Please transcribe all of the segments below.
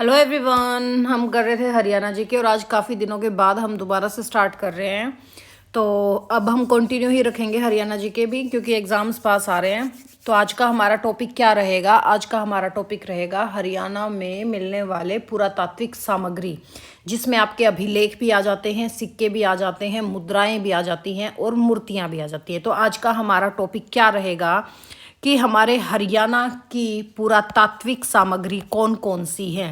Hello everyone. हम कर रहे थे हरियाणा जी के और आज काफ़ी दिनों के बाद हम दोबारा से स्टार्ट कर रहे हैं। तो अब हम कंटिन्यू ही रखेंगे हरियाणा जी के भी, क्योंकि एग्ज़ाम्स पास आ रहे हैं। तो आज का हमारा टॉपिक क्या रहेगा? आज का हमारा टॉपिक रहेगा हरियाणा में मिलने वाले पुरातात्विक सामग्री, जिसमें आपके अभिलेख भी आ जाते हैं, सिक्के भी आ जाते हैं, मुद्राएं भी आ जाती हैं और मूर्तियाँ भी आ जाती हैं। तो आज का हमारा टॉपिक क्या रहेगा कि हमारे हरियाणा की पुरातात्विक सामग्री कौन कौन सी है।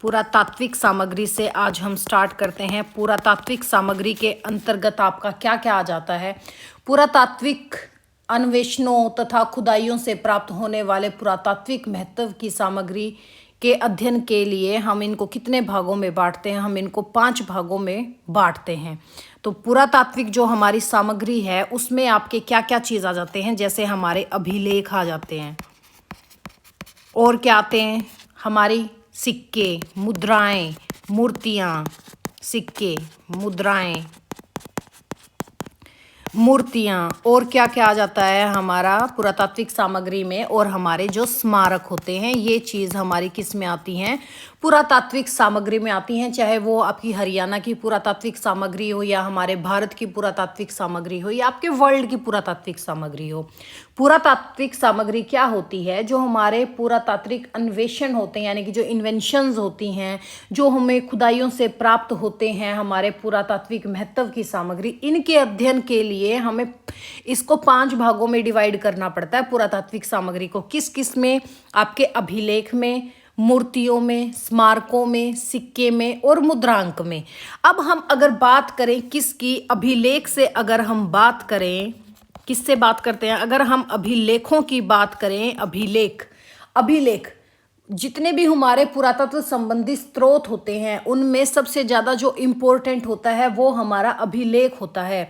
पुरातात्विक सामग्री से आज हम स्टार्ट करते हैं। पुरातात्विक सामग्री के अंतर्गत आपका क्या क्या आ जाता है? पुरातात्विक अन्वेषणों तथा खुदाइयों से प्राप्त होने वाले पुरातात्विक महत्व की सामग्री के अध्ययन के लिए हम इनको कितने भागों में बांटते हैं? हम इनको 5 भागों में बांटते हैं। तो पुरातात्विक जो हमारी सामग्री है उसमें आपके क्या क्या चीज़ आ जाते हैं? जैसे हमारे अभिलेख आ जाते हैं, और क्या आते हैं? हमारी सिक्के, मुद्राएं, मूर्तियाँ, सिक्के, मुद्राएं, मूर्तियाँ, और क्या क्या आ जाता है हमारा पुरातात्विक सामग्री में? और हमारे जो स्मारक होते हैं, ये चीज़ हमारी किस में आती हैं? पुरातात्विक सामग्री में आती हैं। चाहे वो आपकी हरियाणा की पुरातात्विक सामग्री हो, या हमारे भारत की पुरातात्विक सामग्री हो, या आपके वर्ल्ड की पुरातात्विक सामग्री हो। पुरातात्विक सामग्री क्या होती है? जो हमारे पुरातात्विक अन्वेषण होते हैं, यानी कि जो इन्वेंशंस होती हैं, जो हमें खुदाइयों से प्राप्त होते हैं, हमारे पुरातात्विक महत्व की सामग्री, इनके अध्ययन के लिए हमें इसको 5 भागों में डिवाइड करना पड़ता है। पुरातात्विक सामग्री को किस किस में? आपके अभिलेख में, मूर्तियों में, स्मारकों में, सिक्के में और मुद्रांक में। अब हम अगर बात करें किसकी? अभिलेख से अगर हम बात करें, किससे बात करते हैं? अगर हम अभिलेखों की बात करें, अभिलेख जितने भी हमारे पुरातत्व संबंधी स्रोत होते हैं, उनमें सबसे ज़्यादा जो इम्पोर्टेंट होता है वो हमारा अभिलेख होता है।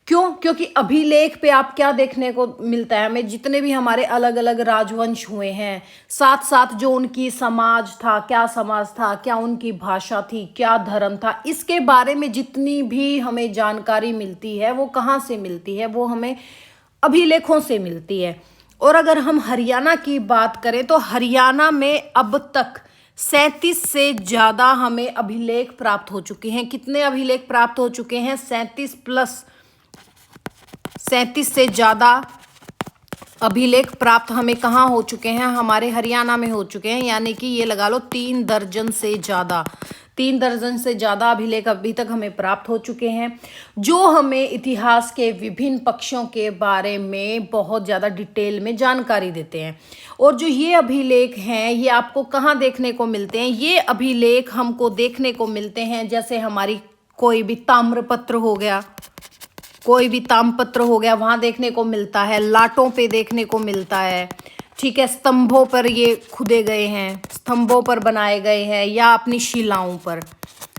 क्यों? क्योंकि अभिलेख पे आप क्या देखने को मिलता है हमें? जितने भी हमारे अलग अलग राजवंश हुए हैं, साथ साथ जो उनकी समाज था, क्या समाज था, क्या उनकी भाषा थी, क्या धर्म था, इसके बारे में जितनी भी हमें जानकारी मिलती है वो कहाँ से मिलती है? वो हमें अभिलेखों से मिलती है। और अगर हम हरियाणा की बात करें तो हरियाणा में अब तक 37 से ज़्यादा हमें अभिलेख प्राप्त हो चुके हैं। कितने अभिलेख प्राप्त हो चुके हैं? 37 प्लस 37 से ज़्यादा अभिलेख प्राप्त हमें कहाँ हो चुके हैं? हमारे हरियाणा में हो चुके हैं। यानी कि ये लगा लो 3 दर्जन से ज़्यादा, 3 दर्जन से ज़्यादा अभिलेख अभी तक हमें प्राप्त हो चुके हैं, जो हमें इतिहास के विभिन्न पक्षों के बारे में बहुत ज़्यादा डिटेल में जानकारी देते हैं। और जो ये अभिलेख हैं ये आपको कहाँ देखने को मिलते हैं? ये अभिलेख हमको देखने को मिलते हैं जैसे हमारी कोई भी ताम्रपत्र हो गया, कोई भी ताम्रपत्र हो गया, वहाँ देखने को मिलता है, लाटों पे देखने को मिलता है, ठीक है, स्तंभों पर ये खुदे गए हैं, स्तंभों पर बनाए गए हैं, या अपनी शिलाओं पर,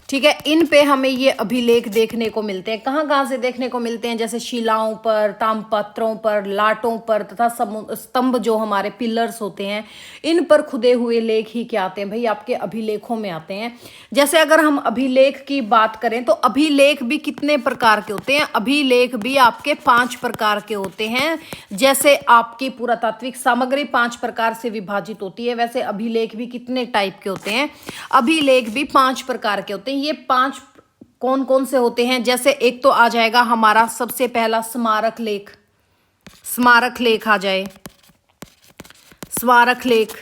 ठीक है, इन पे हमें ये अभिलेख देखने को मिलते हैं। कहाँ कहाँ से देखने को मिलते हैं? जैसे शिलाओं पर, ताम्रपत्रों पर, लाटों पर, तथा स्तंभ जो हमारे पिलर्स होते हैं, इन पर खुदे हुए लेख ही क्या आते हैं भाई? आपके अभिलेखों में आते हैं। जैसे अगर हम अभिलेख की बात करें तो अभिलेख भी कितने प्रकार के होते हैं? अभिलेख भी आपके 5 प्रकार के होते हैं। जैसे आपकी पुरातात्विक सामग्री 5 प्रकार से विभाजित होती है, वैसे अभिलेख भी कितने टाइप के होते हैं? अभिलेख भी 5 प्रकार के होते हैं। ये 5 कौन कौन से होते हैं? जैसे एक तो आ जाएगा हमारा सबसे पहला स्मारक लेख, स्मारक लेख आ जाए, स्मारक लेख।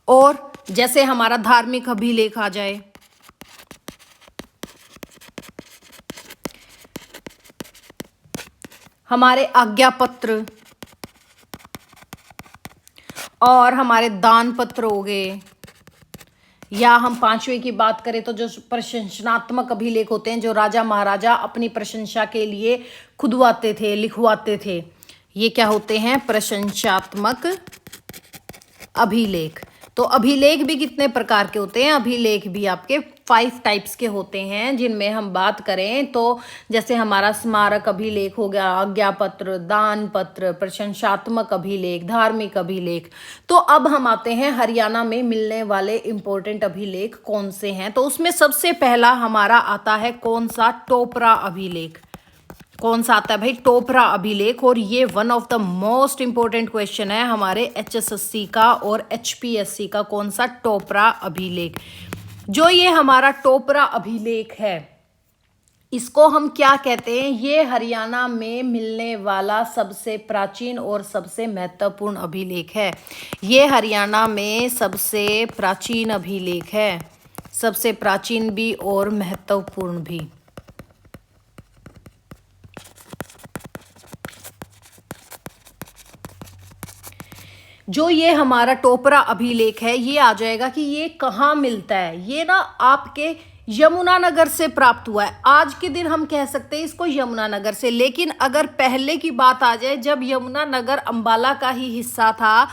और जैसे हमारा धार्मिक अभिलेख आ जाए, हमारे आज्ञा पत्र, और हमारे दान पत्र हो गए। या हम 5वें की बात करें तो जो प्रशंसनात्मक अभिलेख होते हैं, जो राजा महाराजा अपनी प्रशंसा के लिए खुदवाते थे, लिखवाते थे, ये क्या होते हैं? प्रशंसात्मक अभिलेख। तो अभिलेख भी कितने प्रकार के होते हैं? अभिलेख भी आपके 5 टाइप्स के होते हैं, जिनमें हम बात करें तो जैसे हमारा स्मारक अभिलेख हो गया, आज्ञापत्र, दान पत्र, प्रशंसात्मक अभिलेख, धार्मिक अभिलेख। तो अब हम आते हैं हरियाणा में मिलने वाले इंपॉर्टेंट अभिलेख कौन से हैं। तो उसमें सबसे पहला हमारा आता है कौन सा? टोपरा अभिलेख। कौन सा आता है भाई? टोपरा अभिलेख। और ये one of the most important question है हमारे HSSC का और HPSC का। कौन सा? टोपरा अभिलेख। जो ये हमारा टोपरा अभिलेख है, इसको हम क्या कहते हैं? ये हरियाणा में मिलने वाला सबसे प्राचीन और सबसे महत्वपूर्ण अभिलेख है। ये हरियाणा में सबसे प्राचीन अभिलेख है, सबसे प्राचीन भी और महत्वपूर्ण भी। जो ये हमारा टोपरा अभिलेख है, ये आ जाएगा कि ये कहाँ मिलता है। ये ना आपके यमुनानगर से प्राप्त हुआ है। आज के दिन हम कह सकते हैं इसको यमुनानगर से, लेकिन अगर पहले की बात आ जाए, जब यमुनानगर अंबाला का ही हिस्सा था,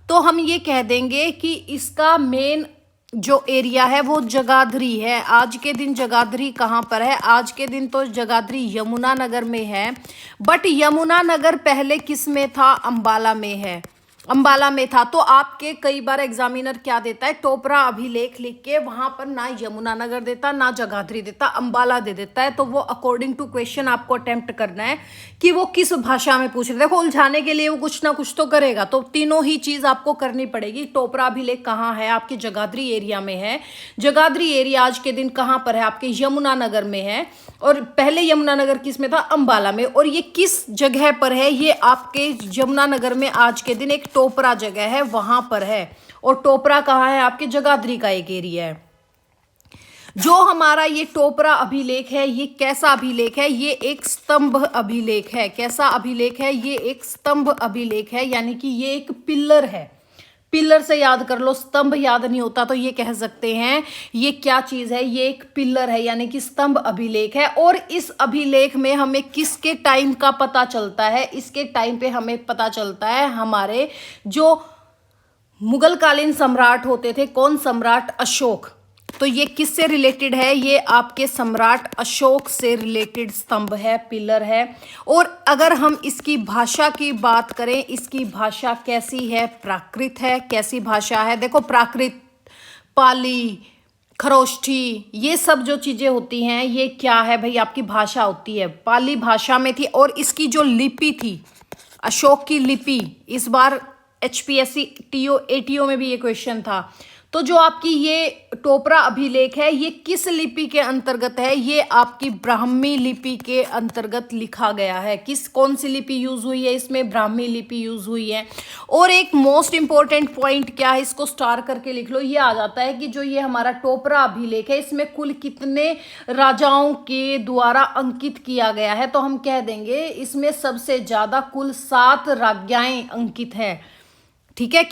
तो हम ये कह देंगे कि इसका मेन जो एरिया है वो जगाधरी है। आज के दिन जगाधरी कहाँ पर है? आज के दिन तो जगाधरी यमुनानगर में है, बट यमुनानगर पहले किस में था? अंबाला में है, अंबाला में था। तो आपके कई बार एग्जामिनर क्या देता है? टोपरा अभिलेख लिख के वहां पर ना यमुनानगर देता, ना जगाधरी देता, अंबाला दे देता है। तो वो अकॉर्डिंग टू क्वेश्चन आपको अटेम्प्ट करना है कि वो किस भाषा में पूछ रहे। देखो, उलझाने के लिए वो कुछ ना कुछ तो करेगा, तो तीनों ही चीज आपको करनी पड़ेगी। टोपरा अभिलेख कहाँ है? आपके जगाधरी एरिया में है। जगाधरी एरिया आज के दिन कहाँ पर है? आपके यमुनानगर में है। और पहले यमुनानगर किस में था? अंबाला में। और ये किस जगह पर है? ये आपके यमुनानगर में आज के दिन एक टोपरा जगह है, वहां पर है। और टोपरा कहाँ है? आपके जगाधरी का एक एरिया है। जो हमारा ये टोपरा अभिलेख है, ये कैसा अभिलेख है? ये एक स्तंभ अभिलेख है। कैसा अभिलेख है? ये एक स्तंभ अभिलेख है, यानी कि ये एक पिलर है। पिलर से याद कर लो, स्तंभ याद नहीं होता तो ये कह सकते हैं ये क्या चीज है? ये एक पिलर है, यानी कि स्तंभ अभिलेख है। और इस अभिलेख में हमें किसके टाइम का पता चलता है? इसके टाइम पे हमें पता चलता है हमारे जो मुगल कालीन सम्राट होते थे। कौन? सम्राट अशोक। तो ये किससे रिलेटेड है? ये आपके सम्राट अशोक से रिलेटेड स्तंभ है, पिलर है। और अगर हम इसकी भाषा की बात करें, इसकी भाषा कैसी है? प्राकृत है। कैसी भाषा है? देखो, प्राकृत, पाली, खरोष्ठी, ये सब जो चीजें होती हैं, ये क्या है भाई? आपकी भाषा होती है। पाली भाषा में थी। और इसकी जो लिपि थी, अशोक की लिपि, इस बार HPSC ATO में भी ये क्वेश्चन था। तो जो आपकी ये टोपरा अभिलेख है, ये किस लिपि के अंतर्गत है? ये आपकी ब्राह्मी लिपि के अंतर्गत लिखा गया है। कौन सी लिपि यूज हुई है इसमें? ब्राह्मी लिपि यूज हुई है। और एक मोस्ट इंपॉर्टेंट पॉइंट क्या है, इसको स्टार करके लिख लो। ये आ जाता है कि जो ये हमारा टोपरा अभिलेख है, इसमें कुल कितने राजाओं के द्वारा अंकित किया गया है? तो हम कह देंगे इसमें सबसे ज्यादा कुल 7 राज्ञाएं अंकित है। ठीक है,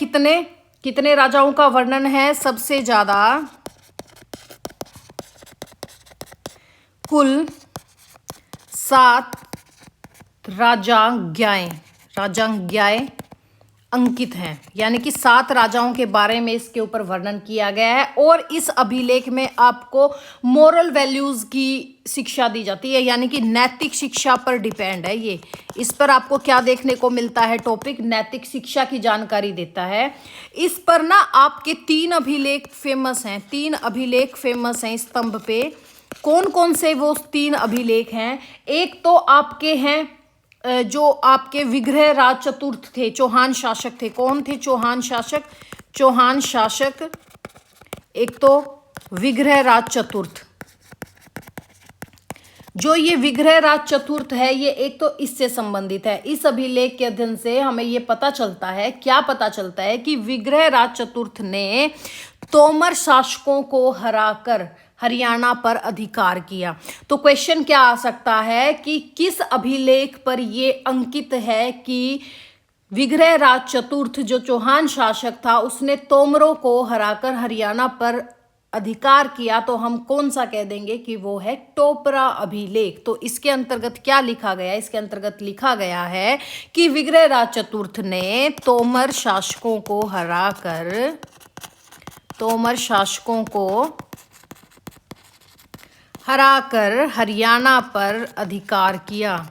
कितने राजाओं का वर्णन है? सबसे ज्यादा कुल 7 राजाज्ञाएं अंकित हैं, यानी कि 7 राजाओं के बारे में इसके ऊपर वर्णन किया गया है। और इस अभिलेख में आपको मोरल वैल्यूज की शिक्षा दी जाती है, यानी कि नैतिक शिक्षा पर डिपेंड है ये। इस पर आपको क्या देखने को मिलता है? टॉपिक नैतिक शिक्षा की जानकारी देता है। इस पर ना आपके 3 अभिलेख फेमस हैं। 3 अभिलेख फेमस हैं इस स्तंभ पे। कौन कौन से वो 3 अभिलेख हैं? एक तो आपके हैं जो आपके विग्रह राज चतुर्थ थे, चौहान शासक थे। कौन थे चौहान शासक? चौहान शासक। एक तो विग्रह राज चतुर्थ। जो ये विग्रह राज चतुर्थ है, ये एक तो इससे संबंधित है। इस अभिलेख के अध्ययन से हमें ये पता चलता है, क्या पता चलता है कि विग्रह राज चतुर्थ ने तोमर शासकों को हराकर हरियाणा पर अधिकार किया। तो क्वेश्चन क्या आ सकता है कि किस अभिलेख पर ये अंकित है कि विग्रह राज चतुर्थ जो चौहान शासक था, उसने तोमरों को हराकर हरियाणा पर अधिकार किया? तो हम कौन सा कह देंगे कि वो है टोपरा अभिलेख। तो इसके अंतर्गत क्या लिखा गया? इसके अंतर्गत लिखा गया है कि विग्रह राज चतुर्थ ने तोमर शासकों को हराकर हरियाणा पर अधिकार किया।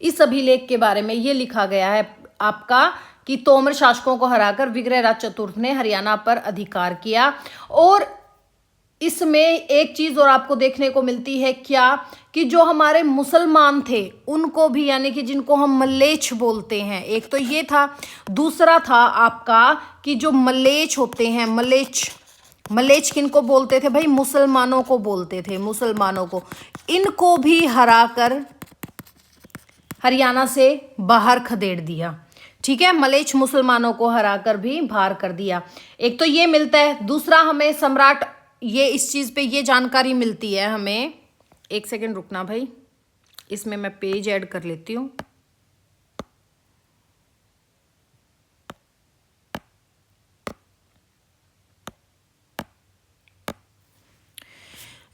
इस अभिलेख के बारे में ये लिखा गया है आपका कि तोमर शासकों को हराकर विग्रहराज चतुर्थ ने हरियाणा पर अधिकार किया। और इसमें एक चीज और आपको देखने को मिलती है क्या, कि जो हमारे मुसलमान थे उनको भी, यानी कि जिनको हम मल्लेच्छ बोलते हैं, एक तो ये था, दूसरा था आपका कि जो मल्लेच्छ होते हैं, मल्लेच्छ किनको बोलते थे भाई, मुसलमानों को बोलते थे, मुसलमानों को, इनको भी हराकर हरियाणा से बाहर खदेड़ दिया। ठीक है, मलेच्छ मुसलमानों को हराकर भी बाहर कर दिया। एक तो ये मिलता है, दूसरा हमें सम्राट, ये इस चीज पे ये जानकारी मिलती है हमें। एक सेकंड रुकना भाई, इसमें मैं पेज ऐड कर लेती हूँ।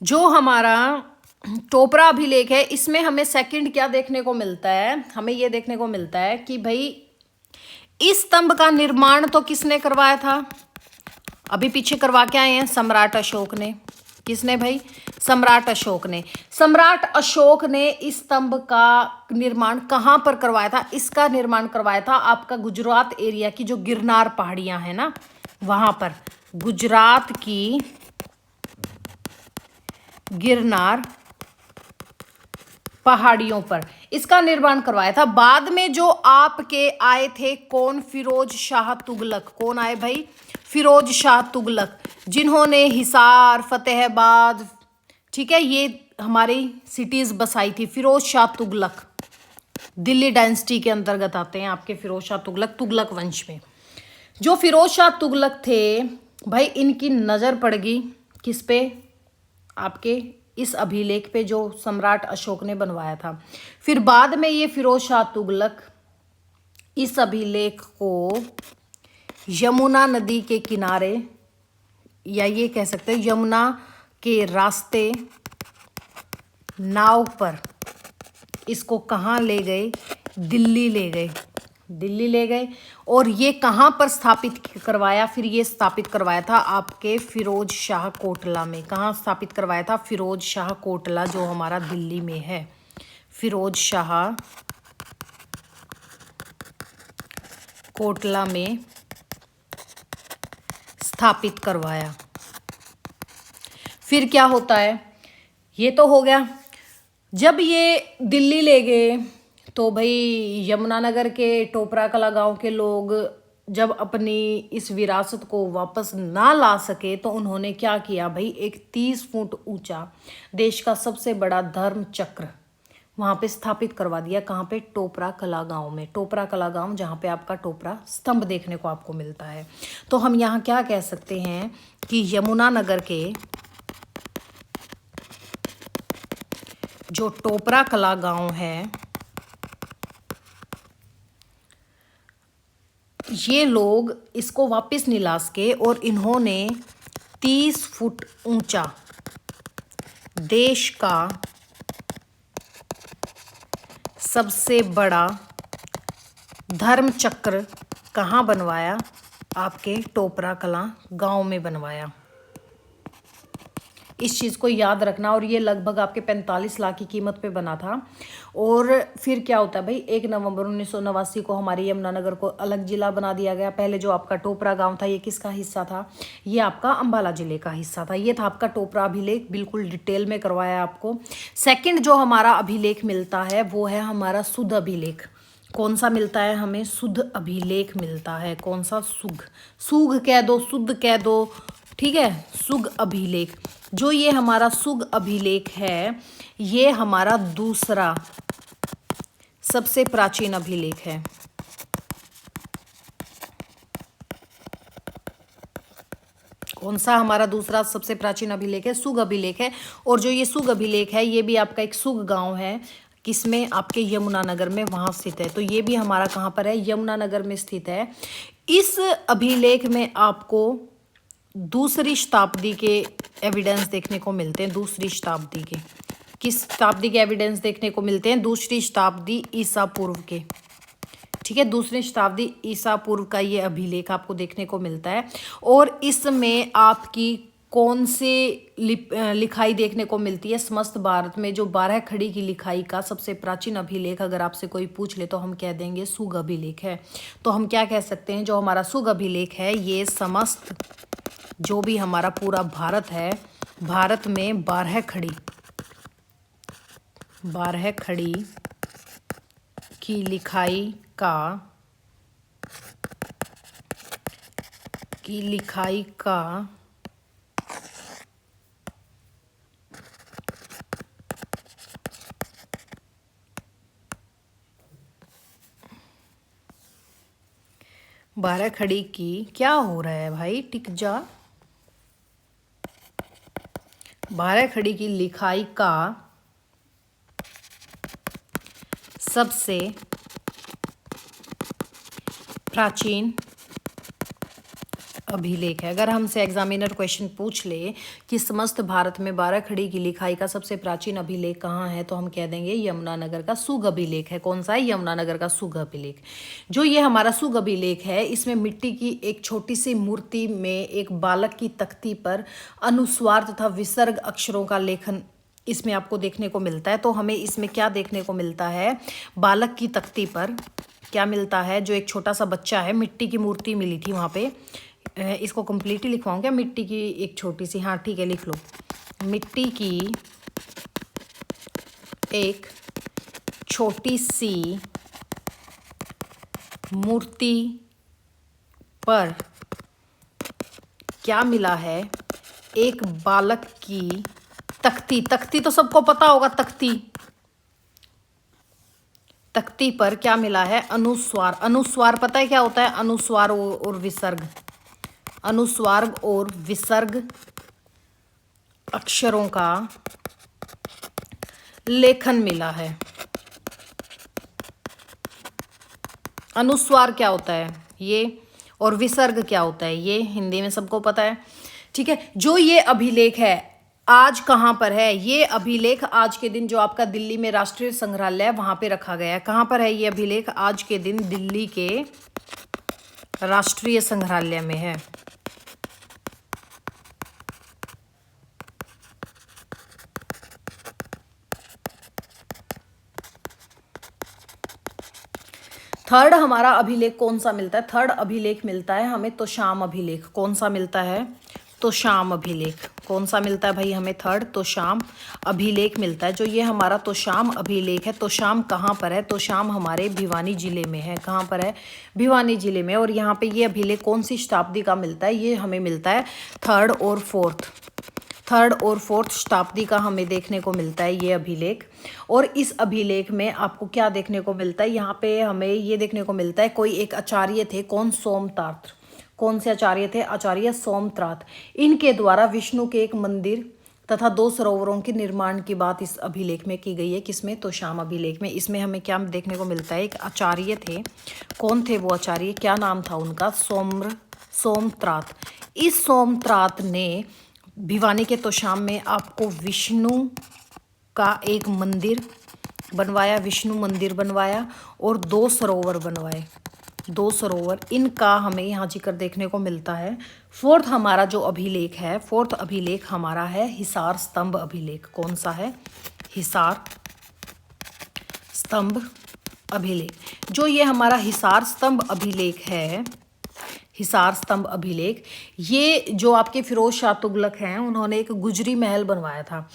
जो हमारा टोपरा अभिलेख है, इसमें हमें सेकंड क्या देखने को मिलता है, हमें ये देखने को मिलता है कि भाई इस स्तंभ का निर्माण तो किसने करवाया था, अभी पीछे करवा के आए हैं सम्राट अशोक ने। किसने भाई, सम्राट अशोक ने। सम्राट अशोक ने इस स्तंभ का निर्माण कहाँ पर करवाया था, इसका निर्माण करवाया था आपका गुजरात एरिया की जो गिरनार पहाड़ियां हैं ना, वहां पर, गुजरात की गिरनार पहाड़ियों पर इसका निर्माण करवाया था। बाद में जो आपके आए थे कौन, फिरोज शाह तुगलक। कौन आए भाई, फिरोज शाह तुगलक, जिन्होंने हिसार, फतेहाबाद, ठीक है, ये हमारी सिटीज बसाई थी। फिरोज शाह तुगलक दिल्ली डायनेस्टी के अंतर्गत आते हैं आपके फिरोज शाह तुगलक, तुगलक वंश में। जो फिरोज शाह तुगलक थे भाई, इनकी नजर पड़ गई किस पे, आपके इस अभिलेख पे जो सम्राट अशोक ने बनवाया था। फिर बाद में ये फिरोज शाह तुगलक इस अभिलेख को यमुना नदी के किनारे, या ये कह सकते हैं यमुना के रास्ते, नाव पर इसको कहाँ ले गए, दिल्ली ले गए, दिल्ली ले गए। और ये कहाँ पर स्थापित करवाया, फिर ये स्थापित करवाया था आपके फिरोज शाह कोटला में। कहाँ स्थापित करवाया था, फिरोज शाह कोटला, जो हमारा दिल्ली में है। फिरोज शाह कोटला में स्थापित करवाया। फिर क्या होता है, ये तो हो गया। जब ये दिल्ली ले गए तो भाई यमुनानगर के टोपरा कला गांव के लोग जब अपनी इस विरासत को वापस ना ला सके तो उन्होंने क्या किया भाई, एक 30 फुट ऊंचा देश का सबसे बड़ा धर्म चक्र वहां पे स्थापित करवा दिया। कहाँ पे, टोपरा कला गांव में। टोपरा कला गांव जहाँ पे आपका टोपरा स्तंभ देखने को आपको मिलता है। तो हम यहाँ क्या कह सकते हैं कि यमुनानगर के जो टोपरा कला गांव है, ये लोग इसको वापस नहीं ला सके और इन्होंने 30 फुट ऊंचा देश का सबसे बड़ा धर्म चक्र कहाँ बनवाया, आपके टोपरा कला गांव में बनवाया। इस चीज़ को याद रखना। और ये लगभग आपके 45 लाख की कीमत पे बना था। और फिर क्या होता है भाई, 1 नवंबर 1989 को हमारे यमुनानगर को अलग जिला बना दिया गया। पहले जो आपका टोपरा गांव था, ये किसका हिस्सा था, ये आपका अंबाला जिले का हिस्सा था। ये था आपका टोपरा अभिलेख, बिल्कुल डिटेल में करवाया आपको। सेकंड जो हमारा अभिलेख मिलता है वो है हमारा सुध अभिलेख। कौन सा मिलता है हमें, सुध अभिलेख मिलता है। कौन सा, सुग कह दो, शुद्ध कह दो, ठीक है, सुग अभिलेख। जो ये हमारा सुग अभिलेख है, ये हमारा दूसरा सबसे प्राचीन अभिलेख है। कौन सा हमारा दूसरा सबसे प्राचीन अभिलेख है, सुग अभिलेख है। और जो ये सुग अभिलेख है, ये भी आपका एक सुग गांव है, किसमें, आपके यमुनानगर में, वहां स्थित है। तो ये भी हमारा कहाँ पर है, यमुनानगर में स्थित है। इस अभिलेख में आपको दूसरी शताब्दी के एविडेंस देखने को मिलते हैं। दूसरी शताब्दी के, किस शताब्दी के एविडेंस देखने को मिलते हैं, दूसरी शताब्दी ईसा पूर्व के, ठीक है, दूसरी शताब्दी ईसा पूर्व का ये अभिलेख आपको देखने को मिलता है। और इसमें आपकी कौन सी लिखाई देखने को मिलती है? समस्त भारत में जो 12 खड़ी की लिखाई का सबसे प्राचीन अभिलेख अगर आपसे कोई पूछ ले तो हम कह देंगे सुग अभिलेख है। तो हम क्या कह सकते हैं, जो हमारा सुग अभिलेख है ये समस्त जो भी हमारा पूरा भारत है, भारत में 12 खड़ी की लिखाई का बारह खड़ी की क्या हो रहा है भाई, टिक जा। 12 खड़ी की लिखाई का सबसे प्राचीन अभिलेख है। अगर हमसे एग्जामिनर क्वेश्चन पूछ ले कि समस्त भारत में 12 खड़ी की लिखाई का सबसे प्राचीन अभिलेख कहाँ है, तो हम कह देंगे यमुनानगर का सुग अभिलेख है। कौन सा है? यमुनानगर का सुग अभिलेख। जो ये हमारा सुग अभिलेख है, इसमें मिट्टी की एक छोटी सी मूर्ति में एक बालक की तख्ती पर अनुस्वार तथा विसर्ग अक्षरों का लेखन इसमें आपको देखने को मिलता है। तो हमें इसमें क्या देखने को मिलता है? बालक की तख्ती पर क्या मिलता है? जो एक छोटा सा बच्चा है, मिट्टी की मूर्ति मिली थी वहाँ पे। इसको कंप्लीट ही लिखवाऊँ क्या? मिट्टी की एक छोटी सी, हाँ ठीक है लिख लो। मिट्टी की एक छोटी सी मूर्ति पर क्या मिला है? एक बालक की तख्ती। तख्ती तो सबको पता होगा, तख्ती पर क्या मिला है? अनुस्वार। अनुस्वार पता है क्या होता है? अनुस्वार और विसर्ग, अनुस्वार और विसर्ग अक्षरों का लेखन मिला है। अनुस्वार क्या होता है? ये। और विसर्ग क्या होता है? ये। हिंदी में सबको पता है, ठीक है। जो ये अभिलेख है आज कहाँ पर है? ये अभिलेख आज के दिन जो आपका दिल्ली में राष्ट्रीय संग्रहालय है वहां पे रखा गया है। कहाँ पर है ये अभिलेख? आज के दिन दिल्ली के राष्ट्रीय संग्रहालय में है। थर्ड हमारा अभिलेख कौन सा मिलता है? थर्ड अभिलेख मिलता है हमें तोशाम अभिलेख। कौन सा मिलता है? तोशाम अभिलेख। कौन सा मिलता है भाई हमें? थर्ड तोशाम अभिलेख मिलता है। जो ये हमारा तोशाम अभिलेख है, तोशाम कहाँ पर है? तोशाम हमारे भिवानी जिले में है। कहाँ पर है? भिवानी जिले में। और यहाँ पे ये अभिलेख कौन सी शताब्दी का मिलता है? ये हमें मिलता है थर्ड और फोर्थ शताब्दी का हमें देखने को मिलता है ये अभिलेख। और इस अभिलेख में आपको क्या देखने को मिलता है? यहाँ पे हमें ये देखने को मिलता है कोई एक आचार्य थे। कौन? सोमत्रात। कौन से आचार्य थे? आचार्य सोमत्रात। इनके द्वारा विष्णु के एक मंदिर तथा 2 सरोवरों के निर्माण की बात इस अभिलेख में की गई है। किसमें? तोशाम अभिलेख में। इसमें हमें क्या देखने को मिलता है? एक आचार्य थे। कौन थे वो आचार्य? क्या नाम था उनका? सोमत्रात। इस सोमत्रात ने भिवानी के तोशाम में आपको विष्णु का एक मंदिर बनवाया, विष्णु मंदिर बनवाया और 2 सरोवर बनवाए। 2 सरोवर, इनका हमें यहाँ जिक्र देखने को मिलता है। फोर्थ हमारा जो अभिलेख है, फोर्थ अभिलेख हमारा है हिसार स्तंभ अभिलेख। कौन सा है? हिसार स्तंभ अभिलेख। जो ये हमारा हिसार स्तंभ अभिलेख है, हिसार स्तंभ अभिलेख, ये जो आपके फिरोज शाह तुगलक हैं उन्होंने एक गुजरी महल बनवाया था।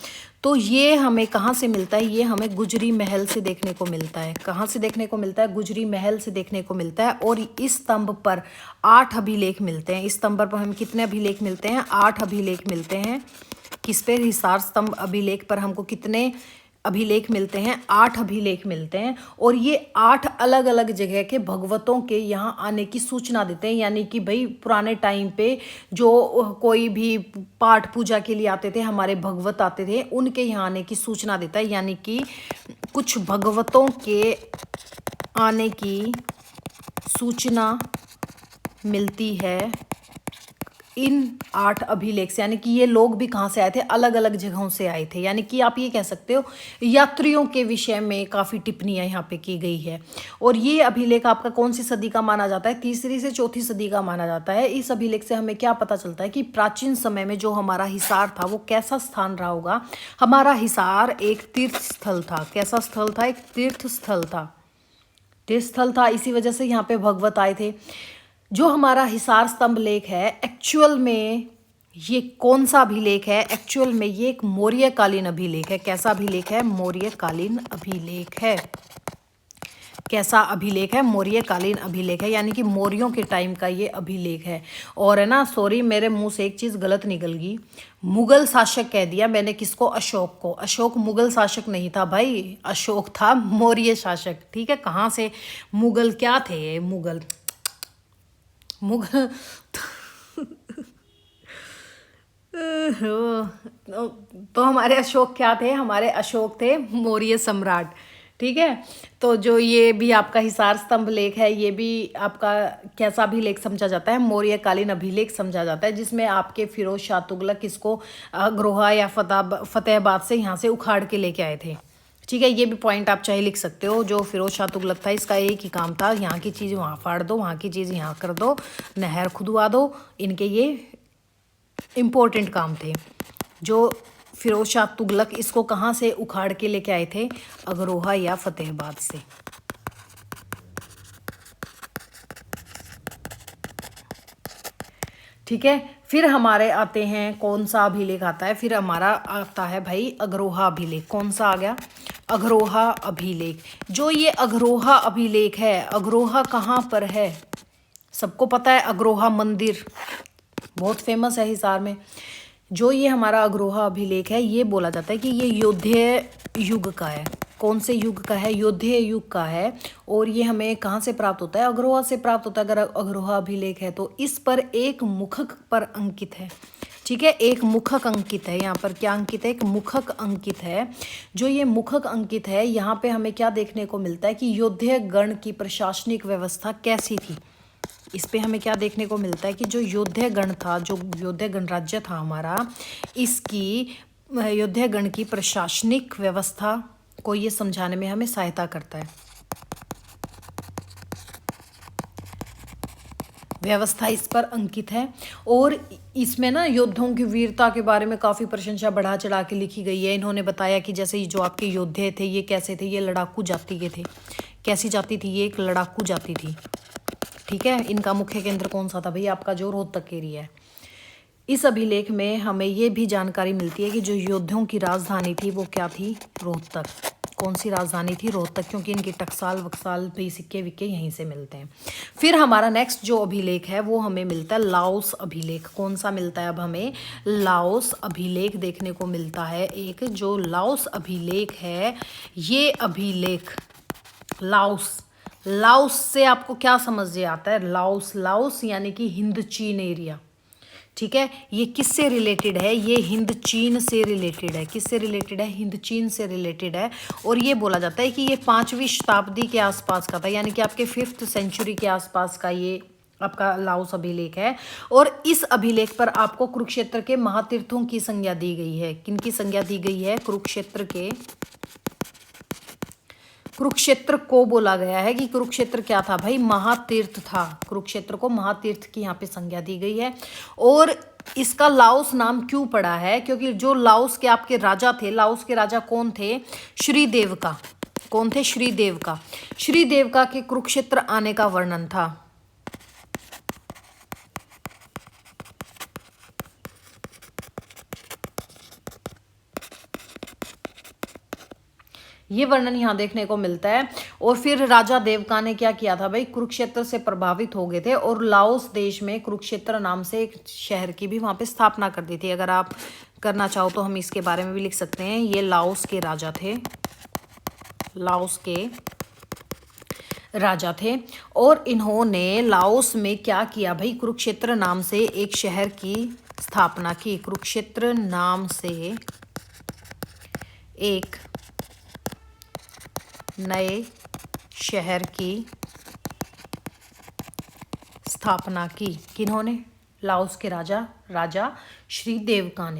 तो ये हमें कहाँ से मिलता है? ये हमें गुजरी महल से देखने को मिलता है। कहाँ से देखने को मिलता है? गुजरी महल से देखने को मिलता है। और इस स्तंभ पर 8 अभिलेख मिलते हैं। इस स्तंभ पर हमें कितने अभिलेख मिलते हैं? 8 अभिलेख मिलते हैं। किस पे? हिसार स्तंभ अभिलेख पर हमको कितने अभिलेख मिलते हैं? 8 अभिलेख मिलते हैं। और ये 8 अलग अलग जगह के भगवतों के यहाँ आने की सूचना देते हैं। यानी कि भाई पुराने टाइम पे जो कोई भी पाठ पूजा के लिए आते थे, हमारे भगवत आते थे, उनके यहाँ आने की सूचना देता है। यानी कि कुछ भगवतों के आने की सूचना मिलती है इन 8 अभिलेख से, यानी कि ये लोग भी कहाँ से आए थे, अलग अलग जगहों से आए थे। यानी कि आप ये कह सकते हो यात्रियों के विषय में काफ़ी टिप्पणियाँ यहाँ पे की गई है। और ये अभिलेख आपका कौन सी सदी का माना जाता है, 3री से 4थी सदी का माना जाता है। इस अभिलेख से हमें क्या पता चलता है कि प्राचीन समय में जो हमारा हिसार था वो कैसा स्थान रहा होगा। हमारा हिसार एक तीर्थ स्थल था। कैसा स्थल था, एक तीर्थ स्थल था, तीर्थ स्थल था। इसी वजह से यहाँ पे भगवत आए थे। जो हमारा हिसार स्तंभ लेख है, एक्चुअल में ये कौन सा अभिलेख है, एक्चुअल में ये एक मौर्यकालीन अभिलेख है। कैसा अभिलेख है, मौर्यकालीन अभिलेख है। कैसा अभिलेख है, मौर्यकालीन अभिलेख है, यानी कि मौर्यों के टाइम का ये अभिलेख है। और है ना, सॉरी मेरे मुंह से एक चीज़ गलत निकल गई, मुगल शासक कह दिया मैंने, किसको, अशोक को। अशोक मुगल शासक नहीं था भाई, अशोक था मौर्य शासक। ठीक है, कहाँ से मुगल क्या थे, मुगल मुगल तो हमारे अशोक क्या थे, हमारे अशोक थे मौर्य सम्राट। ठीक है, तो जो ये भी आपका हिसार स्तंभ लेख है, ये भी आपका कैसा अभिलेख समझा जाता है, मौर्यकालीन अभिलेख समझा जाता है, जिसमें आपके फिरोज शाह तुगलक इसको अग्रोहा या फतेहाबाद से यहाँ से उखाड़ के लेके आए थे। ठीक है, ये भी पॉइंट आप चाहे लिख सकते हो। जो फिरोज शाह तुगलक था, इसका एक ही काम था, यहाँ की चीज़ वहाँ फाड़ दो, वहाँ की चीज़ यहाँ कर दो, नहर खुदवा दो। इनके ये इम्पोर्टेंट काम थे। जो फिरोज शाह तुगलक इसको कहाँ से उखाड़ के लेके आए थे, अग्रोहा या फतेहाबाद से। ठीक है, फिर हमारे आते हैं, कौन सा अभिलेख आता है, फिर हमारा आता है भाई अग्रोहा अभिलेख। कौन सा आ गया, अग्रोहा अभिलेख। जो ये अग्रोहा अभिलेख है, अग्रोहा कहाँ पर है, सबको पता है, अग्रोहा मंदिर बहुत फेमस है हिसार में। जो ये हमारा अग्रोहा अभिलेख है, ये बोला जाता है कि ये योध्य युग का है। कौन से युग का है, योध्य युग का है। और ये हमें कहाँ से प्राप्त होता है, अग्रोहा से प्राप्त होता है। अगर अग्रोहा अभिलेख है तो इस पर एक मुखक पर अंकित है। ठीक है, एक मुखक अंकित है। यहाँ पर क्या अंकित है, एक मुखक अंकित है। जो ये मुखक अंकित है, यहाँ पे हमें क्या देखने को मिलता है कि योध्य गण की प्रशासनिक व्यवस्था कैसी थी। इस पे हमें क्या देखने को मिलता है कि जो योध्य गण था, जो योध्य गणराज्य था हमारा, इसकी योध्य गण की प्रशासनिक व्यवस्था को ये समझाने में हमें सहायता करता है। व्यवस्था इस पर अंकित है। और इसमें ना योद्धाओं की वीरता के बारे में काफ़ी प्रशंसा बढ़ा चढ़ा के लिखी गई है। इन्होंने बताया कि जैसे जो आपके योद्धे थे ये कैसे थे, ये लड़ाकू जाति के थे। कैसी जाति थी, ये एक लड़ाकू जाति थी। ठीक है, इनका मुख्य केंद्र कौन सा था भाई, आपका जो रोहतक एरिया है। इस अभिलेख में हमें ये भी जानकारी मिलती है कि जो योद्धाओं की राजधानी थी वो क्या थी, रोहतक। कौन सी राजधानी थी, रोहतक, क्योंकि इनकी टकसाल वक्साल भी सिक्के विक्के यहीं से मिलते हैं। फिर हमारा नेक्स्ट जो अभिलेख है वो हमें मिलता है लाओस अभिलेख। कौन सा मिलता है, अब हमें लाओस अभिलेख देखने को मिलता है। एक जो लाओस अभिलेख है, ये अभिलेख लाओस, लाओस से आपको क्या समझ आता है, लाओस, लाओस यानी कि हिंद चीन एरिया। ठीक है, ये किससे रिलेटेड है, ये हिंद चीन से रिलेटेड है। किससे रिलेटेड है, हिंद चीन से रिलेटेड है। और ये बोला जाता है कि ये 5वीं शताब्दी के आसपास का था, यानी कि आपके 5th सेंचुरी के आसपास का ये आपका लाओस अभिलेख है। और इस अभिलेख पर आपको कुरुक्षेत्र के महातीर्थों की संज्ञा दी गई है। किनकी संज्ञा दी गई है, कुरुक्षेत्र को बोला गया है कि कुरुक्षेत्र क्या था भाई, महातीर्थ था। कुरुक्षेत्र को महातीर्थ की यहाँ पे संज्ञा दी गई है। और इसका लाओस नाम क्यों पड़ा है, क्योंकि जो लाओस के आपके राजा थे, लाओस के राजा कौन थे, श्रीदेवका। कौन थे, श्रीदेवका। श्रीदेवका के कुरुक्षेत्र आने का वर्णन था। ये वर्णन यहाँ देखने को मिलता है। और फिर राजा देवका ने क्या किया था भाई, कुरुक्षेत्र से प्रभावित हो गए थे और लाओस देश में कुरुक्षेत्र नाम से एक शहर की भी वहाँ पे स्थापना कर दी थी। अगर आप करना चाहो तो हम इसके बारे में भी लिख सकते हैं। ये लाओस के राजा थे, लाओस के राजा थे। और इन्होंने लाओस में क्या किया भाई, कुरुक्षेत्र नाम से एक शहर की स्थापना की। कुरुक्षेत्र नाम से एक नए शहर की स्थापना की। किन्होंने, लाओस के राजा श्री देवका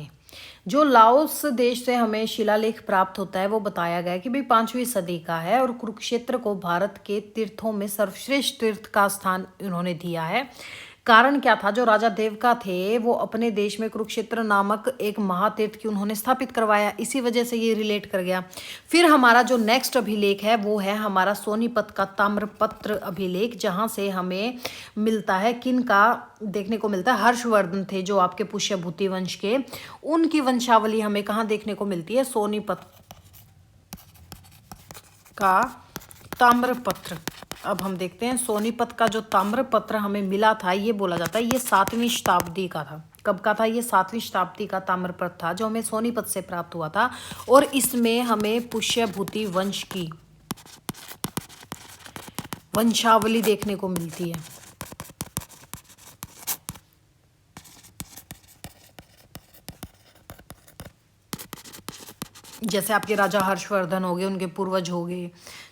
जो लाओस देश से हमें शिलालेख प्राप्त होता है वो बताया गया है कि भाई 5वीं सदी का है और कुरुक्षेत्र को भारत के तीर्थों में सर्वश्रेष्ठ तीर्थ का स्थान इन्होंने दिया है। कारण क्या था, जो राजा देवका थे वो अपने देश में कुरुक्षेत्र नामक एक महातीर्थ की उन्होंने स्थापित करवाया, इसी वजह से ये रिलेट कर गया। फिर हमारा जो नेक्स्ट अभिलेख है वो है हमारा सोनीपत का ताम्रपत्र अभिलेख, जहाँ से हमें मिलता है किन का देखने को मिलता है, हर्षवर्धन थे जो आपके पुष्यभूति वंश के, उनकी वंशावली हमें कहाँ देखने को मिलती है, सोनीपत का ताम्रपत्र। अब हम देखते हैं सोनीपत का जो ताम्रपत्र हमें मिला था, ये बोला जाता है ये 7वीं शताब्दी का था। कब का था ये? 7वीं शताब्दी का ताम्रपत्र था जो हमें सोनीपत से प्राप्त हुआ था और इसमें हमें पुष्यभूति वंश की वंशावली देखने को मिलती है। जैसे आपके राजा हर्षवर्धन हो गए, उनके पूर्वज हो गए,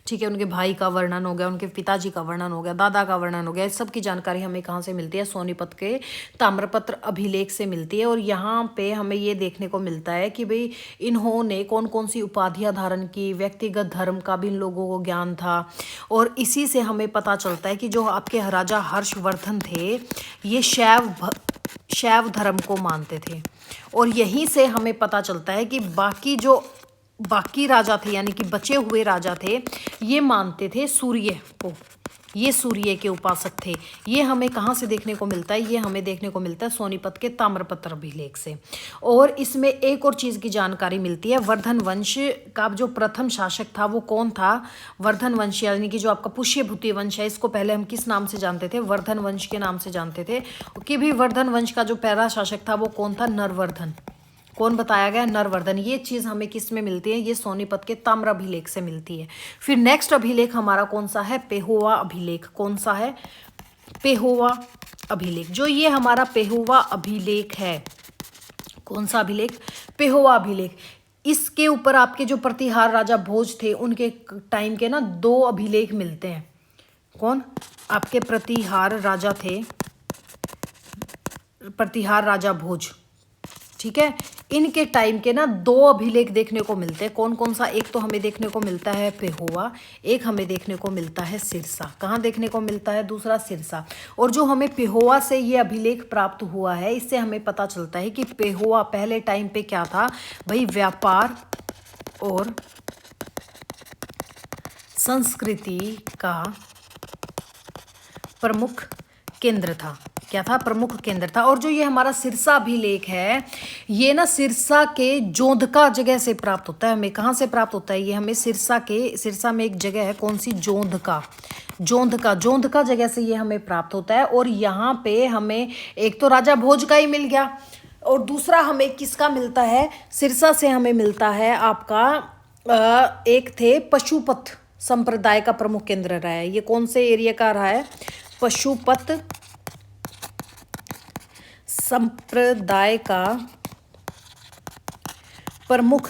ठीक है, उनके भाई का वर्णन हो गया, उनके पिताजी का वर्णन हो गया, दादा का वर्णन हो गया, इस सब की जानकारी हमें कहाँ से मिलती है? सोनीपत के ताम्रपत्र अभिलेख से मिलती है। और यहाँ पे हमें ये देखने को मिलता है कि भाई इन्होंने कौन कौन सी उपाधियाँ धारण की, व्यक्तिगत धर्म का भी इन लोगों को ज्ञान था। और इसी से हमें पता चलता है कि जो आपके राजा हर्षवर्धन थे ये शैव धर्म को मानते थे। और यहीं से हमें पता चलता है कि बाकी राजा थे, यानी कि बचे हुए राजा थे, ये मानते थे सूर्य को, ये सूर्य के उपासक थे। ये हमें कहाँ से देखने को मिलता है? ये हमें देखने को मिलता है सोनीपत के ताम्रपत्र अभिलेख से। और इसमें एक और चीज़ की जानकारी मिलती है, वर्धन वंश का जो प्रथम शासक था वो कौन था? वर्धन वंश, यानी कि जो आपका पुष्यभूति वंश है, इसको पहले हम किस नाम से जानते थे? वर्धन वंश के नाम से जानते थे। कि भी वर्धन वंश का जो पहला शासक था वो कौन था? नरवर्धन। कौन बताया गया? नरवर्धन। ये चीज़ हमें किस में मिलती है? ये सोनीपत के ताम्र अभिलेख से मिलती है। फिर नेक्स्ट अभिलेख हमारा कौन सा है? पेहोवा अभिलेख। कौन सा है? पेहोवा अभिलेख। जो ये हमारा पेहोवा अभिलेख है, कौन सा अभिलेख? पेहोवा अभिलेख। इसके ऊपर आपके जो प्रतिहार राजा भोज थे उनके टाइम के ना 2 अभिलेख मिलते हैं। कौन? आपके प्रतिहार राजा थे, प्रतिहार राजा भोज, ठीक है, इनके टाइम के ना 2 अभिलेख देखने को मिलते हैं। कौन कौन सा? एक तो हमें देखने को मिलता है पेहोवा, एक हमें देखने को मिलता है सिरसा। कहाँ देखने को मिलता है? दूसरा सिरसा। और जो हमें पेहोवा से ये अभिलेख प्राप्त हुआ है, इससे हमें पता चलता है कि पेहोवा पहले टाइम पे क्या था भाई? व्यापार और संस्कृति का प्रमुख केंद्र था। क्या था? प्रमुख केंद्र था। और जो ये हमारा सिरसा अभिलेख है, ये ना सिरसा के जोंधका जगह से प्राप्त होता है। हमें कहाँ से प्राप्त होता है? ये हमें सिरसा में एक जगह है, कौन सी? जोंधका जगह से ये हमें प्राप्त होता है। और यहाँ पे हमें एक तो राजा भोज का ही मिल गया और दूसरा हमें किसका मिलता है? सिरसा से हमें मिलता है आपका एक थे पशुपत संप्रदाय का प्रमुख केंद्र रहा है। ये कौन से एरिया का रहा है? पशुपत संप्रदाय का प्रमुख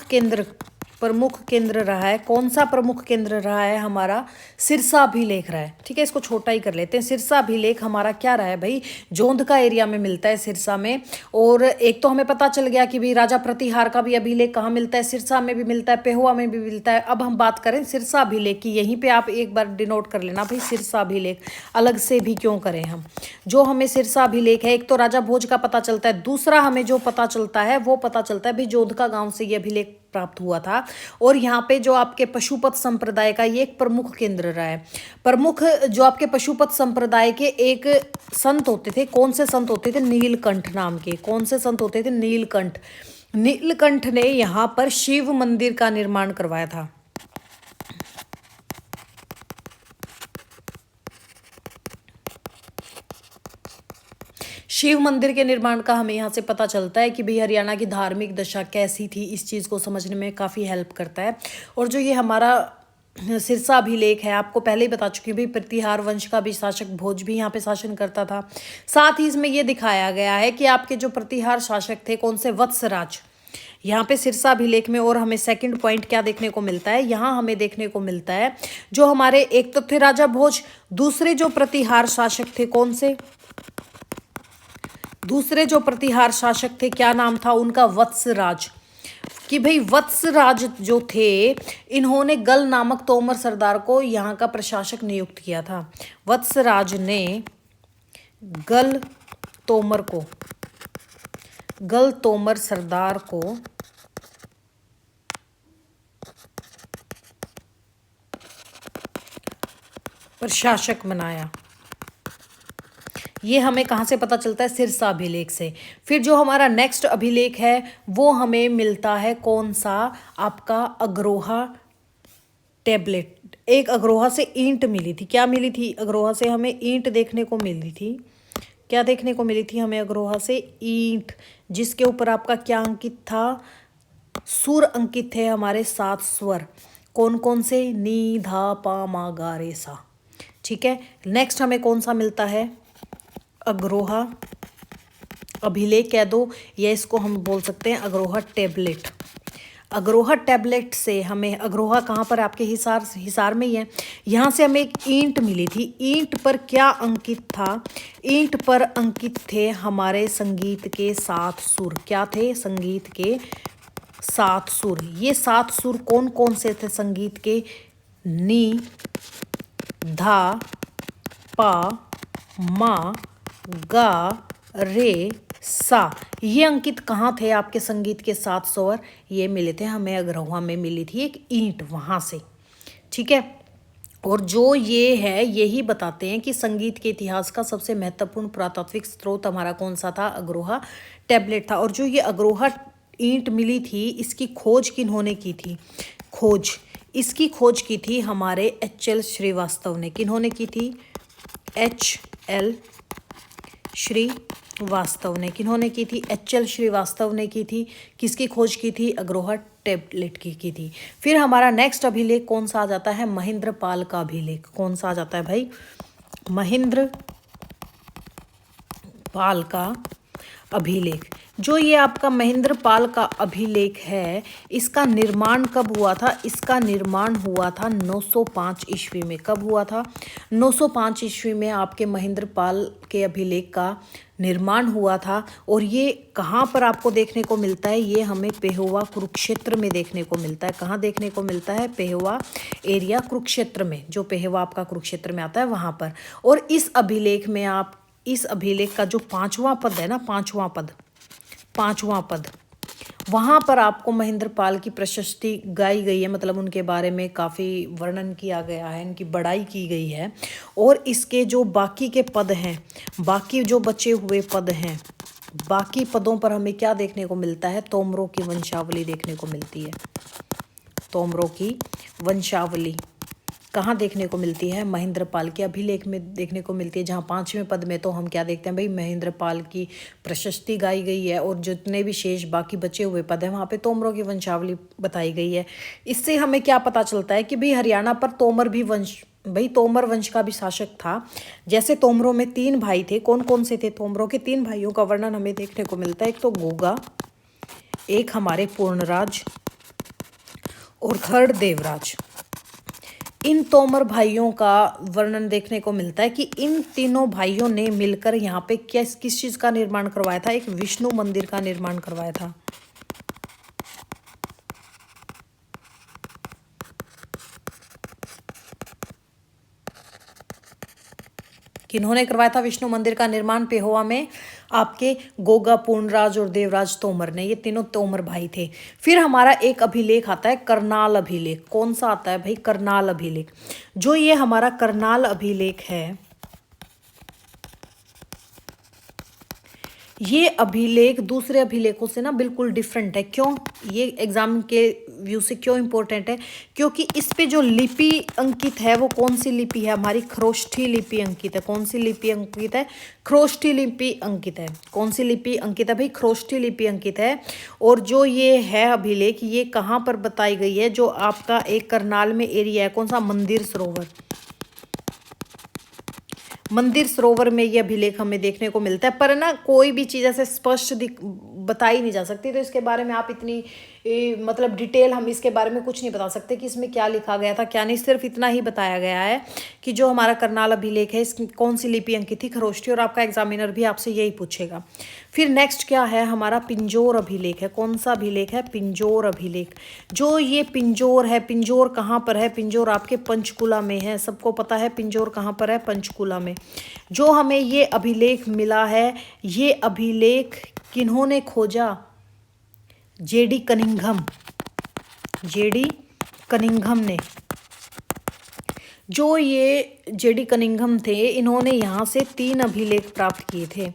केंद्र रहा है। कौन सा प्रमुख केंद्र रहा है? हमारा सिरसा अभिलेख रहा है। ठीक है, इसको छोटा ही कर लेते हैं। सिरसा अभिलेख हमारा क्या रहा है भाई? जोंधका एरिया में मिलता है, सिरसा में। और एक तो हमें पता चल गया कि भाई राजा प्रतिहार का भी अभिलेख कहाँ मिलता है? सिरसा में भी मिलता है, पेहुआ में भी मिलता है। अब हम बात करें सिरसा अभिलेख की। यहीं पे आप एक बार डिनोट कर लेना भाई, सिरसा अभिलेख अलग से भी क्यों करें हम। जो हमें सिरसा अभिलेख है, एक तो राजा भोज का पता चलता है, दूसरा हमें जो पता चलता है वो पता चलता है भाई जोधका गाँव से ये अभिलेख प्राप्त हुआ था। और यहाँ पे जो आपके पशुपत संप्रदाय का ये एक प्रमुख केंद्र रहा है। प्रमुख जो आपके पशुपत संप्रदाय के एक संत होते थे, कौन से संत होते थे? नीलकंठ नाम के। कौन से संत होते थे? नीलकंठ ने यहाँ पर शिव मंदिर का निर्माण करवाया था। शिव मंदिर के निर्माण का हमें यहाँ से पता चलता है कि भाई हरियाणा की धार्मिक दशा कैसी थी, इस चीज़ को समझने में काफ़ी हेल्प करता है। और जो ये हमारा सिरसा अभिलेख है, आपको पहले ही बता चुकी हूँ भाई प्रतिहार वंश का भी शासक भोज भी यहाँ पे शासन करता था। साथ ही इसमें ये दिखाया गया है कि आपके जो प्रतिहार शासक थे, कौन से? वत्सराज। यहाँ पे सिरसा अभिलेख में। और हमें सेकंड पॉइंट क्या देखने को मिलता है? यहाँ हमें देखने को मिलता है जो हमारे एक तो थे राजा भोज, दूसरे जो प्रतिहार शासक थे, कौन से? दूसरे जो प्रतिहार शासक थे, क्या नाम था उनका? वत्सराज। कि भाई वत्सराज जो थे, इन्होंने गल नामक तोमर सरदार को यहाँ का प्रशासक नियुक्त किया था। वत्सराज ने गल तोमर को, गल तोमर सरदार को प्रशासक बनाया। ये हमें कहाँ से पता चलता है? सिरसा अभिलेख से। फिर जो हमारा नेक्स्ट अभिलेख है वो हमें मिलता है कौन सा? आपका अग्रोहा टेबलेट। एक अग्रोहा से ईंट मिली थी। क्या मिली थी? अग्रोहा से हमें ईंट देखने को मिली थी। क्या देखने को मिली थी हमें अग्रोहा से? ईंट, जिसके ऊपर आपका क्या अंकित था? सुर अंकित थे हमारे 7 स्वर। कौन कौन से? नी, धा, पा, मा, गा, रे, सा। ठीक है। नेक्स्ट हमें कौन सा मिलता है? अग्रोहा अभिलेख कह दो, या इसको हम बोल सकते हैं अग्रोहा टेबलेट। अग्रोहा टेबलेट से हमें, अग्रोहा कहाँ पर? आपके हिसार में ही है। यहाँ से हमें एक ईंट मिली थी। ईंट पर क्या अंकित था? ईंट पर अंकित थे हमारे संगीत के 7 सुर। क्या थे? संगीत के 7 सुर। ये 7 सुर कौन कौन से थे संगीत के? नी, धा, पा, मा, गा, रे, सा। ये अंकित कहाँ थे आपके संगीत के 7 स्वर? ये मिले थे हमें अग्रोहा में, मिली थी एक ईंट वहाँ से। ठीक है। और जो ये है, यही बताते हैं कि संगीत के इतिहास का सबसे महत्वपूर्ण पुरातात्विक स्रोत हमारा कौन सा था? अग्रोहा टेबलेट था। और जो ये अग्रोहा ईंट मिली थी, इसकी खोज किन्होंने की थी? इसकी खोज की थी हमारे HL श्रीवास्तव ने। किन्होंने की थी? HL श्रीवास्तव ने। किन्होंने की थी? HL श्रीवास्तव ने की थी। किसकी खोज की थी? अग्रोहा टेबलेट की थी। फिर हमारा नेक्स्ट अभिलेख कौन सा आ जाता है? महेंद्रपाल का अभिलेख। कौन सा आ जाता है भाई? महेंद्रपाल का अभिलेख। जो ये आपका महेंद्रपाल का अभिलेख है, इसका निर्माण कब हुआ था? इसका निर्माण हुआ था 905 ईस्वी में। कब हुआ था? 905 ईस्वी में आपके महेंद्रपाल के अभिलेख का निर्माण हुआ था। और ये कहाँ पर आपको देखने को मिलता है? ये हमें पेहोवा कुरुक्षेत्र में देखने को मिलता है। कहाँ देखने को मिलता है? पेहोवा एरिया कुरुक्षेत्र में। जो पेहोवा आपका कुरुक्षेत्र में आता है वहाँ पर। और इस अभिलेख में आप, इस अभिलेख का जो 5वां पद है ना, 5वां पद, वहाँ पर आपको महेंद्रपाल की प्रशस्ति गाई गई है। मतलब उनके बारे में काफ़ी वर्णन किया गया है, इनकी बड़ाई की गई है। और इसके जो बाकी के पद हैं, बाकी जो बचे हुए पद हैं, बाकी पदों पर हमें क्या देखने को मिलता है? तोमरों की वंशावली देखने को मिलती है। तोमरों की वंशावली कहाँ देखने को मिलती है? महेंद्रपाल के अभिलेख में देखने को मिलती है। जहाँ 5वें पद में तो हम क्या देखते हैं भाई? महेंद्रपाल की प्रशस्ति गाई गई है। और जितने भी शेष बाकी बचे हुए पद हैं, वहाँ पे तोमरों की वंशावली बताई गई है। इससे हमें क्या पता चलता है कि भाई हरियाणा पर तोमर भी तोमर वंश का भी शासक था। जैसे तोमरों में 3 भाई थे। कौन कौन से थे? तोमरों के 3 भाइयों का वर्णन हमें देखने को मिलता है। एक तो गोगा, एक हमारे पूर्णराज, और थर्ड देवराज। इन तोमर भाइयों का वर्णन देखने को मिलता है कि इन तीनों भाइयों ने मिलकर यहाँ पे किस चीज़ का निर्माण करवाया था? एक विष्णु मंदिर का निर्माण करवाया था। किन्होंने करवाया था विष्णु मंदिर का निर्माण? पेहोवा में आपके गोगा, पूर्णराज और देवराज तोमर ने। ये तीनों तोमर भाई थे। फिर हमारा एक अभिलेख आता है, करनाल अभिलेख। कौन सा आता है भाई? करनाल अभिलेख। जो ये हमारा करनाल अभिलेख है, ये अभिलेख दूसरे अभिलेखों से ना बिल्कुल डिफरेंट है। क्यों? ये एग्जाम के व्यू से क्यों इंपॉर्टेंट है? क्योंकि इस पे जो लिपि अंकित है वो कौन सी लिपि है? हमारी खरोष्ठी लिपि अंकित है। कौन सी लिपि अंकित है? खरोष्ठी लिपि अंकित है। कौन सी लिपि अंकित है भाई? खरोष्ठी लिपि अंकित है। और जो ये है अभिलेख, ये कहाँ पर बताई गई है? जो आपका एक करनाल में एरिया है, कौन सा? मंदिर सरोवर। मंदिर सरोवर में ये अभिलेख हमें देखने को मिलता है। पर ना कोई भी चीज़ ऐसे स्पष्ट बता ही नहीं जा सकती। तो इसके बारे में आप इतनी मतलब डिटेल हम इसके बारे में कुछ नहीं बता सकते कि इसमें क्या लिखा गया था क्या नहीं। सिर्फ इतना ही बताया गया है कि जो हमारा करनाल अभिलेख है इसकी कौन सी लिपि अंकित थी, खरोष्ठी, और आपका एग्जामिनर भी आपसे यही पूछेगा। फिर नेक्स्ट क्या है हमारा पिंजोर अभिलेख है। कौन सा अभिलेख है? पिंजोर अभिलेख। जो ये पिंजोर है, पिंजोर कहाँ पर है? पिंजोर आपके पंचकुला में है। सबको पता है पिंजोर कहाँ पर है? पंचकुला में। जो हमें ये अभिलेख मिला है, ये अभिलेख किन्होंने खोजा? JD Cunningham. जेडी कनिंघम ने। जो ये जेडी कनिंघम थे, इन्होंने यहाँ से 3 अभिलेख प्राप्त किए थे।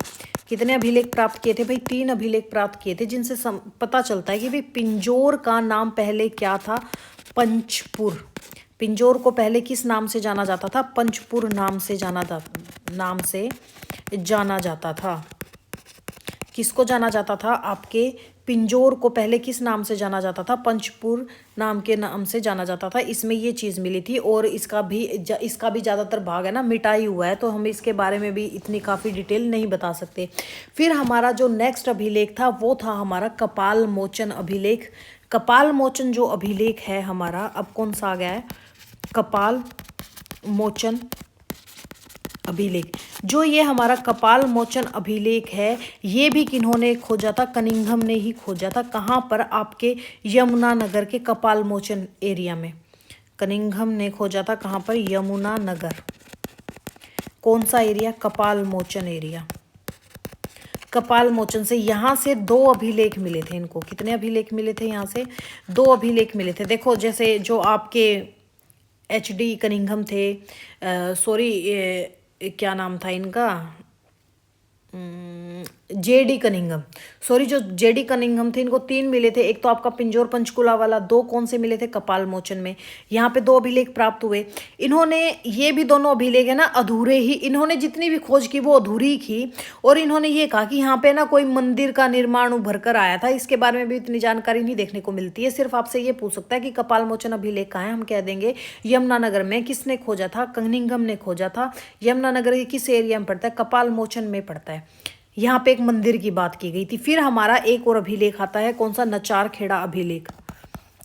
कितने अभिलेख प्राप्त किए थे भाई? 3 अभिलेख प्राप्त किए थे, जिनसे पता चलता है कि भाई पिंजोर का नाम पहले क्या था? पंचपुर। पिंजोर को पहले किस नाम से जाना जाता था? पंचपुर नाम से जाना जाता था। किसको जाना जाता था? आपके पिंजोर को पहले किस नाम से जाना जाता था? पंचपुर नाम के नाम से जाना जाता था। इसमें ये चीज़ मिली थी, और इसका भी ज़्यादातर भाग है ना मिटाई हुआ है, तो हम इसके बारे में भी इतनी काफ़ी डिटेल नहीं बता सकते। फिर हमारा जो नेक्स्ट अभिलेख था वो था हमारा कपाल मोचन अभिलेख। कपाल मोचन जो अभिलेख है हमारा, अब कौन सा आ गया है? कपाल मोचन अभिलेख। जो ये हमारा कपाल मोचन अभिलेख है, ये भी किन्होंने खोजा था? कनिंघम ने ही खोजा था। कहाँ पर? आपके यमुनानगर के कपाल मोचन एरिया में कनिंघम ने खोजा था। कहाँ पर? यमुनानगर। कौन सा एरिया? कपाल मोचन एरिया। कपाल मोचन से यहाँ से 2 अभिलेख मिले थे इनको। कितने अभिलेख मिले थे? यहाँ से 2 अभिलेख मिले थे। देखो, जैसे जो आपके HD कनिंघम थे, क्या नाम था इनका? JD Cunningham. सॉरी, जो जेडी कनिंघम थे इनको 3 मिले थे। एक तो आपका पिंजोर पंचकुला वाला, 2 कौन से मिले थे? कपाल मोचन में। यहाँ पे 2 अभिलेख प्राप्त हुए। इन्होंने ये भी दोनों अभिलेख है ना अधूरे ही, इन्होंने जितनी भी खोज की वो अधूरी की, और इन्होंने ये कहा कि यहाँ पे ना कोई मंदिर का निर्माण उभर कर आया था। इसके बारे में भी इतनी जानकारी नहीं देखने को मिलती है। सिर्फ आपसे ये पूछ सकता है कि कपाल मोचन अभिलेख कहाँ है, हम कह देंगे यमुनानगर में। किसने खोजा था? कनिंघम ने खोजा था। यमुनानगर के किस एरिया में पड़ता है? कपाल मोचन में पड़ता है। यहाँ पे एक मंदिर की बात की गई थी। फिर हमारा एक और अभिलेख आता है, कौन सा? नचार खेड़ा अभिलेख।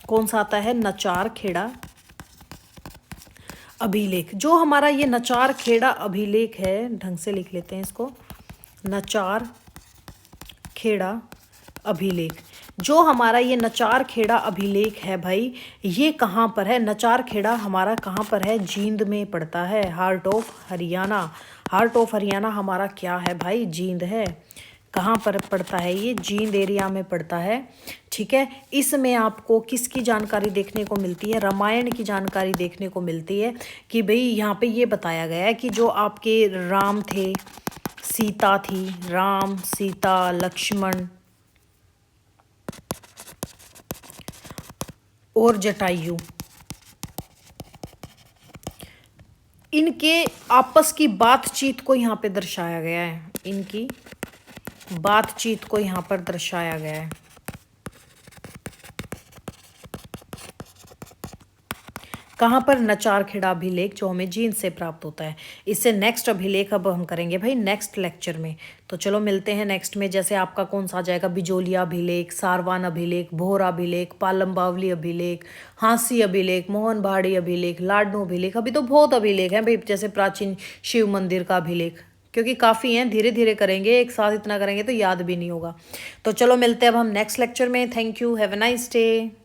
कौन सा आता है? नचार खेड़ा अभिलेख। जो हमारा ये नचार खेड़ा अभिलेख है, ढंग से लिख लेते हैं इसको, नचार खेड़ा अभिलेख। जो हमारा ये नचार खेड़ा अभिलेख है भाई, ये कहाँ पर है? नचार खेड़ा हमारा कहाँ पर है? जींद में पड़ता है। Heart of Haryana. Heart of Haryana हमारा क्या है भाई? जींद है। कहाँ पर पड़ता है ये? जींद एरिया में पड़ता है। ठीक है। इसमें आपको किसकी जानकारी देखने को मिलती है? रामायण की जानकारी देखने को मिलती है कि भाई यहाँ पे ये बताया गया है कि जो आपके राम थे, सीता थी, राम, सीता, लक्ष्मण और जटायु, इनके आपस की बातचीत को यहाँ पे दर्शाया गया है। इनकी बातचीत को यहाँ पर दर्शाया गया है। कहाँ पर? नचार खेड़ा अभिलेख, जो हमें जींद से प्राप्त होता है। इससे नेक्स्ट अभिलेख अब हम करेंगे भाई नेक्स्ट लेक्चर में। तो चलो मिलते हैं नेक्स्ट में। जैसे आपका कौन सा आ जाएगा? बिजोलिया अभिलेख, सारवान अभिलेख, भोरा अभिलेख, पालम बावली अभिलेख, हांसी अभिलेख, मोहन भाड़ी अभिलेख, लाडनू अभिलेख। अभी तो बहुत अभिलेख हैं भाई, जैसे प्राचीन शिव मंदिर का अभिलेख, क्योंकि काफ़ी हैं, धीरे धीरे करेंगे, एक साथ इतना करेंगे तो याद भी नहीं होगा। तो चलो मिलते हैं अब हम नेक्स्ट लेक्चर में। Thank you, have a nice day.